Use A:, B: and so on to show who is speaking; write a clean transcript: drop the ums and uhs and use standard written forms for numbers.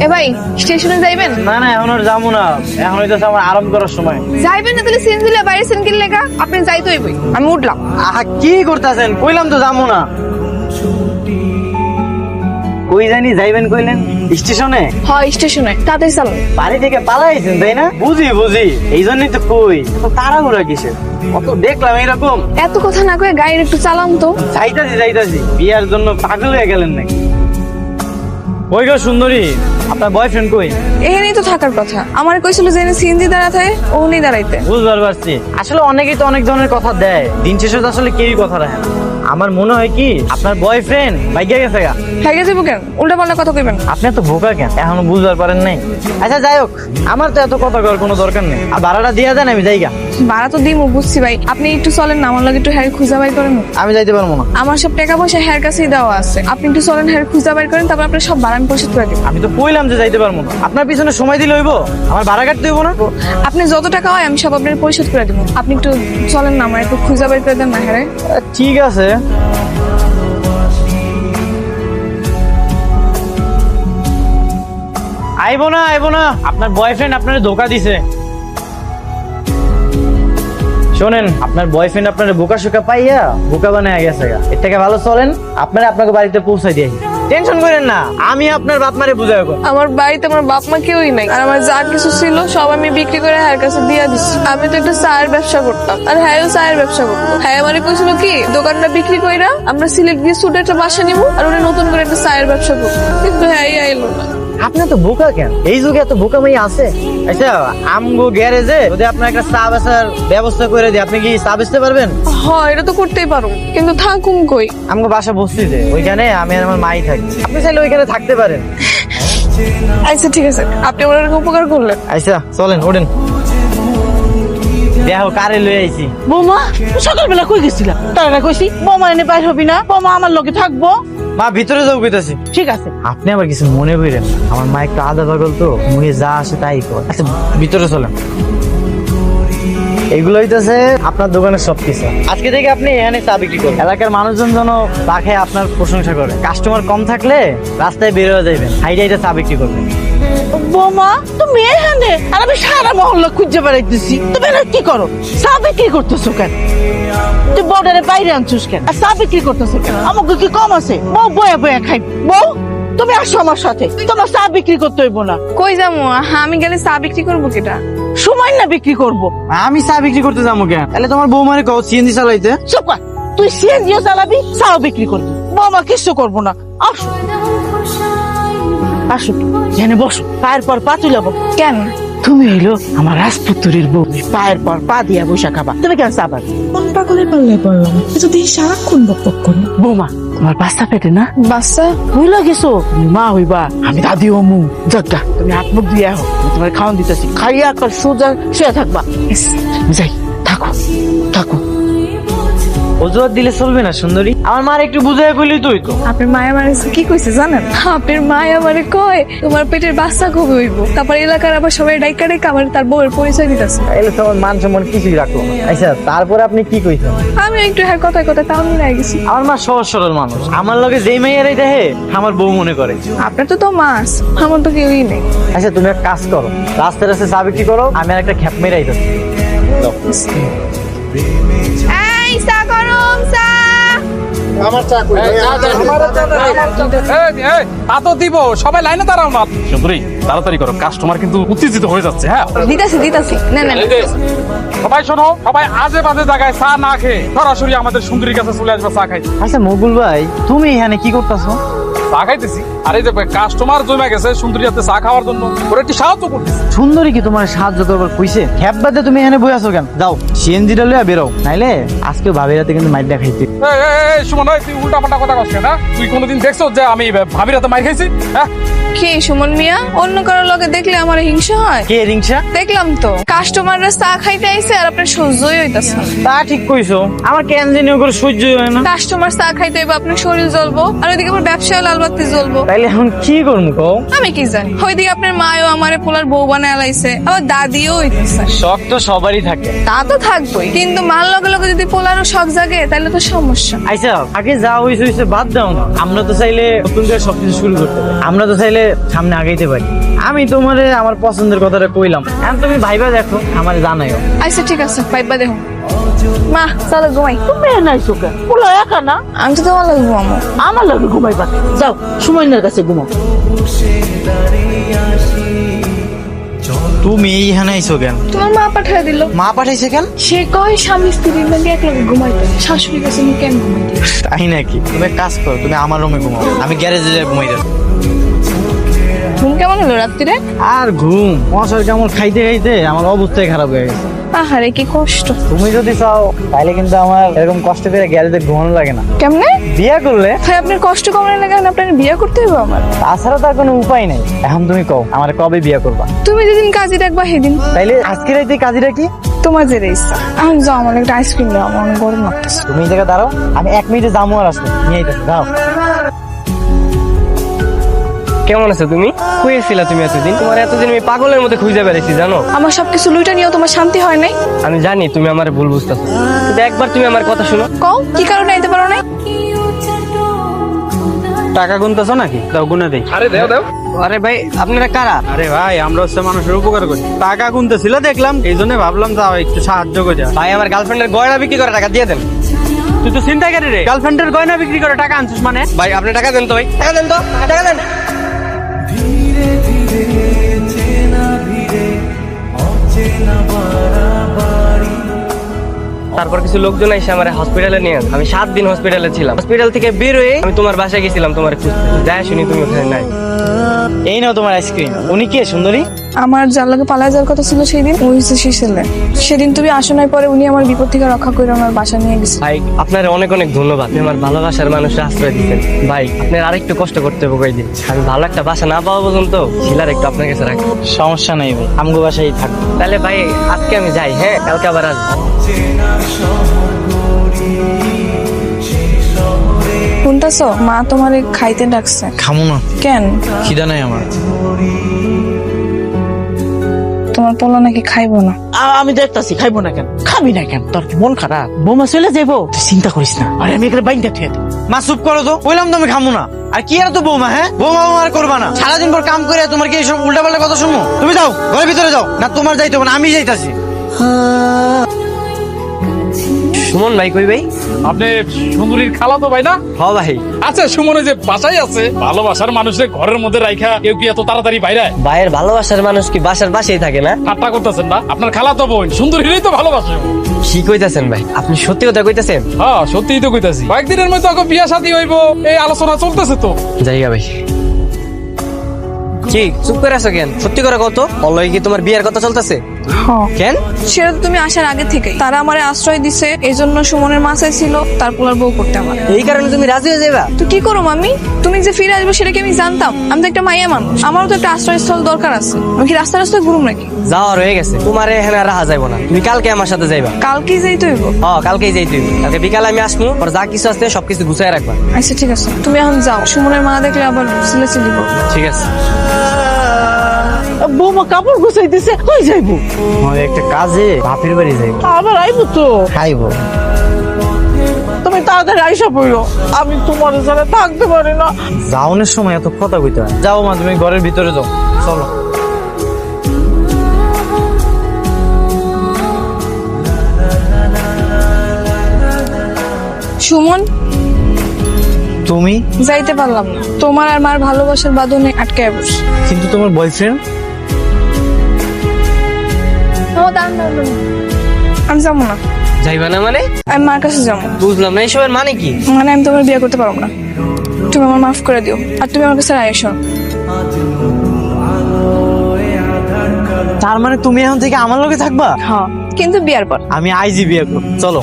A: এ ভাই স্টেশনে যাইবেন?
B: না না এখন আর যাবো না, এখন হইতেছে আমার আরাম করার সময়।
A: যাইবেন না তাহলে সিন দিলে বাইরে সিন কিনলে লেখা আপনি যাইতে হইবই। আমি উঠলাম।
B: আহা কি করতেছেন? কইলাম তো যাবো না। কই জানি যাইবেন কইলেন? স্টেশনে?
A: হয় স্টেশনে, তাড়াতাড়ি চালান।
B: বাড়ি থেকে পালাইছেন তাই না? বুঝি বুঝি, এই জন্যই তো কই এত তাড়াহুড়া কিসের? কত দেখলাম এরকম।
A: এত কথা না কয়ে গাড়ি একটু চালান তো।
B: যাইতাছি বিয়ার জন্য পাগল হয়ে গেলেন নাকি? ওই গো সুন্দরী, আপনার বয়ফ্রেন্ড কই?
A: এখানেই তো থাকার কথা। আমার কইছিল যে সিএনজি দাঁড়াতে ও নেই দাঁড়াইতে।
B: বুঝবার পারছি, আসলে অনেকেই তো অনেক ধরনের কথা দেয়, দিন শেষে তো আসলে কেউই কথা রাখে না। আমার মনে হয় কি আপনার বয়ফ্রেন্ড বাইকে গেছে গা।
A: হ্যাঁ গেছে কেন? উল্টা পাল্টা কথা কইবেন।
B: আপনি এত বোকা কেন? এখনো বুঝবার পারেন নাই? আচ্ছা যাই হোক, আমার তো এত কথা করার কোনো দরকার নেই। আর ভাড়াটা দিয়ে দেন, আমি যাইগা।
A: ভাড়া তো দিমু বুঝছি ভাই, আপনি একটু চলেন না, আমার লাগে একটু হ্যার খুঁজা বাই করেন।
B: আমি যাইতে পারবো না।
A: আমার সব টাকা পয়সা হ্যার কাছেই দেওয়া আছে, আপনি একটু চলেন হ্যার খুঁজা বাই করেন, তারপর আপনার সব ভাড়া আমি পরিশোধ করে দিব।
B: আমি তো কইলাম যে যাইতে পারবো না। আপনার পিছনে সময় দিলে হইব? আমার ভাড়া কাটতে হইব না?
A: আপনি যত টাকা হয় আমি সব আপনার পরিশোধ করে দিব। আপনি একটু চলেন না, আমার একটু খুঁজা বাই করে দেন না হ্যাঁ।
B: ঠিক আছে। আইবো না, আপনার বয়ফ্রেন্ড আপনার ধোকা দিছে। শোনেন, আপনার বয়ফ্রেন্ড আপনার বোকা শোকা পাইয়া বোকা বানায় গেছে গা। এর থেকে ভালো চলেন আপনারা আপনাকে বাড়িতে পৌঁছাই দিয়ে। টেনশন করেন না, আমি আপনার বাপ মারে বুঝাই।
A: আমার বাড়িতে আমার বাপ মা কেউই নাই, আর আমার যা কিছু ছিল সব আমি বিক্রি করে হ্যার কাছে দিয়ে দিচ্ছি। আমি তো একটা চায়ের ব্যবসা করতাম, আর হ্যাঁও চায়ের ব্যবসা করতো। হ্যাঁ মানে কইছিল কি দোকানটা বিক্রি কইরা আমরা সিলেট গিয়ে ছোট একটা বাসা নিবো, আর উনি নতুন করে একটা চায়ের ব্যবসা করবো, কিন্তু হ্যাঁ আইলো না।
B: আপনি তো বোকা কেন? এই যুগে এত বোকা মেয়ে আছে? আচ্ছা আমগো গ্যারেজে যদি আপনার একটা চা বেচার ব্যবস্থা করে দিই, আপনি কি চা বেচতে পারবেন?
A: হ্যাঁ এটা তো করতেই পারো, কিন্তু থাকুম কই?
B: আমগো বাসা বস্তিতে, ওইখানে আমি আর আমার মাই থাকি। আপনি চাইলে ওইখানে থাকতে পারেন।
A: আচ্ছা ঠিক আছে, আপনি আমার এরকম উপকার করলেন।
B: আচ্ছা চলেন, ওঠেন। দেখো কারে লই আইছি।
C: বৌমা সকালবেলা কই গেছিলা? তারা কইছি বৌমা এনে বাইর হবি না, বৌমা আমার লগে থাকবো।
B: মা ভিতরে যাও কইতাছি।
C: ঠিক আছে।
B: আপনি আবার কিছু মনে করেন না, আমার মা একটু আদা পাগল তো, মুখে যা আসে তাই কর। আচ্ছা ভিতরে চলেন। এগুলো হইতেছে আপনার দোকানের সবকিছু। আজকে থেকে আপনি এখানে চা বিক্রি করেন, এলাকার মানুষজন যেন চা খেয়ে আপনার প্রশংসা করে। কাস্টমার কম থাকলে রাস্তায় বের হয়ে যাবেন, হাইটা হাইটা চা বিক্রি করবেন।
C: বৌমা তুমি এখানে, আর আমি সারা মহল্লা খুঁজে বেড়াইতেছি। তুমি না কি করো? চা বিক্রি করতেছো কেন? তুই বর্ডারে বাইরে আনছিস কেন? আর চা বিক্রি করতেছো কেন? আমাকে কি কম আছে? বউ বয়া বয়া খাই। বউ তুমি আসো আমার সাথে, তোমার চা বিক্রি করতে হইব না।
A: কই যাবো? আমি গেলে চা বিক্রি করবো কেটা?
C: সময় না বিক্রি করবো।
B: আমি চা বিক্রি করতে যাবো কেন? তাহলে তোমার বৌমারে কও সিএনজি চালাইতে।
C: চুপ কর, তুই সিএনজিও চালাবি, চাও বিক্রি করবি। বৌমা কিছু করবো না। আসো আসো, এখানে বসো, পায়ের পর পা তুলাবো।
A: কেন?
C: তুমি হইলো আমার রাজপুত্রের বউ, পায়ের পর পা দিয়া বসা খাবা। তুমি কেন চাবা?
D: কোন পাগলের পাল্লায় পড়লাম? যদি সারাক্ষণ বকবক করি।
C: বৌমা তোমার বাচ্চা পেটে না?
A: বাচ্চা
C: হইলা গেছো, তুমি মা হইবা, আমি দাদি হমু। যজ্ঞা তুমি হাত মুখ দিয়ে আহ, আমি তোমার খাওয়ান দিতেছি। খাইয়া কর সোজা শুয়ে থাকবা। যাই, থাকো থাকো।
B: অজুহাত দিলে চলবে না সুন্দরী, আমার মার একটু বুঝাই কইলি তুই তো।
A: আপনার মায়া মারে কি কইছে জানেন? আপনার মায়া মারে কয় তোমার পেটের বাচ্চা কবে হইব, তারপর এলাকার আবার সবাই ডাইকা ডাইকা আমার তার বউয়ের পরিচয় দিতেছে।
B: তাইলে তো আমার মান সম্মান কিছুই রাখলো না। আচ্ছা তারপরে আপনি কি কইছেন?
A: আমি একটু হ্যাঁ কথায় কথায় তাও মিলাই গেছি।
B: আমার মা সহজ সরল মানুষ, আমার লগে যেই মেয়েরাই দেখে আমার বউ মনে করে।
A: আপনার তো মাস, আমার তো কেউই নেই।
B: আচ্ছা তুমি এক কাজ করো, রাস্তায় রাস্তায় চা বিক্রি করো, আমি আর একটা খ্যাপ মেরাই দিচ্ছি।
A: এই চা গরম চা।
E: তা তো দিব, সবাই লাইনে দাঁড়াও না। সুন্দরী তাড়াতাড়ি করো, কাস্টমার কিন্তু উত্তেজিত হয়ে যাচ্ছে। হ্যাঁ
A: দিতাছি না না।
E: সবাই শোনো, সবাই আজে বাজে জায়গায় চা না খেয়ে সরাসরি আমাদের সুন্দরীর কাছে চলে আসবে চা খাইতে।
B: আচ্ছা মকুল ভাই, তুমি এখানে কি করতেছো?
E: চা খাইতেছি। আর এই যে কাস্টমার জমে গেছে সুন্দরী হাতে চা খাওয়ার জন্য, ওরা একটু সাহায্য করতেছি।
B: সুন্দরী কি তোমার সাহায্য করবার কইছে? খ্যাপ বাদে তুমি এখানে বই আছো কেন? যাও সিএনজিটা লইয়া বেরো, নাইলে আজকে ভাবির হাতে কিন্তু মাইর দেখাইতে।
E: সুমন তুই উল্টা পাল্টা কথা কস না? তুই কোনোদিন দেখছো যে আমি ভাবির হাতে মাইর খাইছি? হ্যাঁ
A: কি সুমন মিয়া, অন্য কারোর লগে দেখলে আমার হিংসা হয়?
B: কে রিংসা?
A: দেখলাম তো কাস্টমাররা চা খাইতে আইছে আর আপনার সহ্যই হইতাছে না।
B: তা ঠিক কইছো, আমার কেন জানি করে সহ্য হয় না।
A: কাস্টমার চা খাইতে আইবে আপনার শরীর জ্বলবো, আর ওইদিকে আমার ব্যবসায় লাল বাতি জ্বলবো।
B: তাইলে এখন কি করবো কও?
A: আমি কি জানি, ওইদিকে আপনার মায়ও আমারে পোলার বউ বানায় লাইছে, আবার দাদিও হইতেছে।
B: শখ তো সবারই থাকে।
A: তা তো থাকবোই, কিন্তু মার লগে লগে যদি পোলারও শখ জাগে তাহলে তো সমস্যা।
B: আচ্ছা আগে যা হইছে বাদ দাও না। আমরা তো চাইলে নতুন করে সবকিছু শুরু করতে পারি। আমরা তো চাইলে সামনে আগাইতে পারি। আমি তোমারে আমার পছন্দের কথাটা কইলাম, এখন তুমি ভাইবা দেখো, আমার জানাইও।
A: আচ্ছা ঠিক আছে, পাইবা দেখো। মা চলো ঘুমাই।
C: তুমি নাই চোখে পোলা একা না,
A: আমি তো তোমার লাগে ঘুমাবো।
C: আমার লাগে ঘুমাইবা। যাও সুমনের কাছে ঘুমাও।
B: তুমি এইখানে আইছো কেন?
A: তোমার মা পাঠিয়ে দিল।
B: মা পাঠাইছে কেন?
A: সে কয় স্বামী স্ত্রীর লাগে এক লগে ঘুমাইতে, শাশুড়ি কাছে আমি কেন ঘুমাইতে?
B: তাই নাকি? তুমি এক কাজ করো, তুমি আমার রুমে ঘুমাও, আমি গ্যারেজে যাই ঘুমাই যাবো।
A: ঘুম কেমন হলো রাত্রিরে?
B: আর ঘুম মশার কেমন খাইতে খাইতে আমার অবস্থাই খারাপ হয়ে গেছে।
A: আহারে কি কষ্ট।
B: তুমি যদি চাও তাহলে কিন্তু আমার এরকম কষ্ট করে গ্যারেজে ঘুমানো লাগে না।
A: কেমনে?
B: বিয়ে করলে
A: ভাই আপনার কষ্ট কমানো লাগে, এখন আপনার বিয়ে করতে হবে আমার।
B: তাছাড়া তো আর কোনো উপায় নেই। এখন তুমি কও আমার কবে বিয়ে করবা?
A: তুমি যেদিন কাজে ডাকবা সেদিন।
B: তাইলে আজকে রাইতে কাজীরা কি?
A: তোমার যে ইচ্ছা। এখন যাও, আমার একটা আইসক্রিম দাও, আমার অনেক গরম লাগতেছে।
B: তুমি এই জায়গায় দাঁড়াও, আমি 1 মিনিটে যাবো আর আসবো, নিয়ে আইতেছি, দাও।
F: কেমন আছো তুমি? খুঁজেছিলা তুমি এতদিন? তোমার এতদিন আমি পাগলের মধ্যে খুঁজে বেড়াইছি জানো।
A: আমার সবকিছু লুইটা নিয়েও তোমার শান্তি হয় নাই?
F: আমি জানি তুমি আমার ভুল বুঝতেছো, কিন্তু একবার তুমি আমার কথা শোনো।
A: কও কি কারণে আইতে পারো নাই?
E: টাকা গুনতেছো নাকি? দাও গুনে দেই। আরে দেও দেও।
F: আরে ভাই আপনারা কারা?
E: আরে ভাই আমরা হচ্ছে মানুষের উপকার করি। টাকা গুনতেছিল দেখলাম, এই জন্য ভাবলাম যাও একটু সাহায্য করে যাও।
F: ভাই আমার গার্লফ্রেন্ডের গয়না বিক্রি করে টাকা দিয়ে দেন।
E: তুই তো চিন্তাকারী রে, গার্লফ্রেন্ডের গয়না বিক্রি করে টাকা আনছিস মানে?
F: ভাই আপনি টাকা দেন তো, ভাই টাকা দেন তো, টাকা দেন। তারপর কিছু লোকজন এসে আমার হসপিটালে নিয়ে গেল। আমি 7 দিন হসপিটালে ছিলাম। হসপিটাল থেকে বের হয়ে আমি তোমার বাসায় গেছিলাম তোমার খুঁজতে, যাই শুনি তুমি ওখানে নাই।
B: এই নাও তোমার আইসক্রিম। উনি কে সুন্দরী?
A: আমার যার লগে পালায় যাওয়ার কথা ছিল সেই দিন, ওই হচ্ছে সেই ছেলে। সেদিন তুমি আসো নাই, পরে উনি আমার বিপদ থেকে রক্ষা করে আমার বাসা নিয়ে গেছে।
F: ভাই আপনার অনেক অনেক ধন্যবাদ, আপনি আমার ভালোবাসার মানুষের আশ্রয় দিচ্ছেন। ভাই আপনার আরেকটু কষ্ট করতে হবে কয়েকদিন, আমি ভালো একটা বাসা না পাওয়া পর্যন্ত শিলার একটু আপনার কাছে রাখি।
B: সমস্যা নেই ভাই, আমগো বাসায় থাকবো।
F: তাহলে ভাই আজকে আমি যাই, হ্যাঁ কালকে আবার আসবো।
A: শুনতেছো, মা তোমারে খাইতে ডাকছে।
B: খামো না,
A: কেন?
B: খিদা নাই আমার।
A: তোমার পোলা নাকি খাইবো না।
C: আমি দেখতাছি খাইবো না কেন? খাবি না কেন? তোর কি মন খারাপ? বৌমা চলে যাইবো, তুই চিন্তা করিস না। আরে আমি এখানে বাইন্দা থুয়ে দেব।
B: মা চুপ করো তো, বললাম তো আমি খামো না। আর কি আর তো বৌমা, হ্যাঁ বৌমা আর করবা না। সারাদিন পর কাম করে তোমার কি এইসব উল্টাপাল্টা কথা শুনবো? তুমি যাও ঘরের ভিতরে যাও। না তোমার যাইতে হবে না, আমি যাইতাছি।
F: সুমন ভাই কই ভাই?
E: আপনি সুন্দরীর খালা তো ভাই না?
F: হ ভাই।
E: আচ্ছা সুমনে যে বাসায় আছে, ভালোবাসার মানুষের ঘরের মধ্যে রাইখা কেউ কি এত তাড়াতাড়ি বাইরে?
F: ভাইয়ের ভালোবাসার মানুষ কি বাসার পাশেই থাকে না?
E: ঠাট্টা করতেছেন না? আপনার খালা তো বোন, সুন্দরীরই তো ভালোবাসে।
F: কি কইতাছেন ভাই? আপনি সত্যি কথা কইতাছেন?
E: হ্যাঁ সত্যিই তো কইতাছি। কয়েকদিনের মধ্যে ওকে বিয়া শাদী হইব, এই আলোচনা চলতেছে তো।
F: জায়গা ভাই। কি চুপ করে আছো কেন? সত্যি করে কত অলয় কি তোমার বিয়ের কথা চলতেছে? কেন?
A: সেটা তো তুমি আসার আগে থেকে তারা আমারে আশ্রয় দিছে, এই জন্য সুমনের মাসায় ছিল, তার পোলার বউ করতে আমার।
F: এই কারণে তুমি রাজি হয়ে যাবা?
A: তো কি করো মামি? তুমি যে ফিরে আসবে সেটা কি আমি জানতাম? আমি তো একটা মাইয়া মানুষ, আমারও তো একটা আশ্রয়স্থল দরকার আছে। আমি কি রাস্তা রাস্তায় ঘুরুম নাকি?
F: যাওয়া রয়ে গেছে, তোমার এখানে আর রাহা যাইবো না। তুমি কালকে আমার সাথে যাইবা।
A: কালকেই যাইতে হইব?
F: কালকেই যাই তুমি। কালকে বিকালে আমি আসবো, পর যা কিছু আছে সবকিছু গুছাই রাখবা।
A: আচ্ছা ঠিক আছে, তুমি এখন যাও। সুমনের মা দেখলে আবার সিলেসিলি করবে।
F: ঠিক আছে।
C: বৌমা কাপড় গুছাই দিছে, কই যাইবো?
B: আমার একটা কাজে বাপের বাড়ি যাইবো।
C: আবার আইবো তো।
B: খাইবো।
C: তুমি তাড়াতাড়ি আইসা পড়ো, আমি তোমার সাথে থাকতে পারি না।
B: যাওনের সময় এত কথা কইতে হয়। যাও মা, তুমি ঘরের ভিতরে যাও, চলো।
A: সুমন,
B: তুমি
A: যাইতে পারলাম না, তোমার আর মার ভালোবাসার বাঁধনে আটকায় বসে।
B: কিন্তু তোমার বয়ফ্রেন্ড।
A: আমি যাবো না।
F: যাইবা না মানে?
A: আমি মার কাছে যাবো।
F: বুঝলাম না এসবের মানে কি?
A: মানে আমি তোমার বিয়ে করতে পারবো না, তুমি আমার মাফ করে দিও। আর তুমি আমার কাছে আইসো।
B: তার মানে তুমি এখন থেকে আমার লগে থাকবা?
A: হ্যাঁ, কিন্তু বিয়ার পর।
B: আমি আইজি বিয়ে করব, চলো।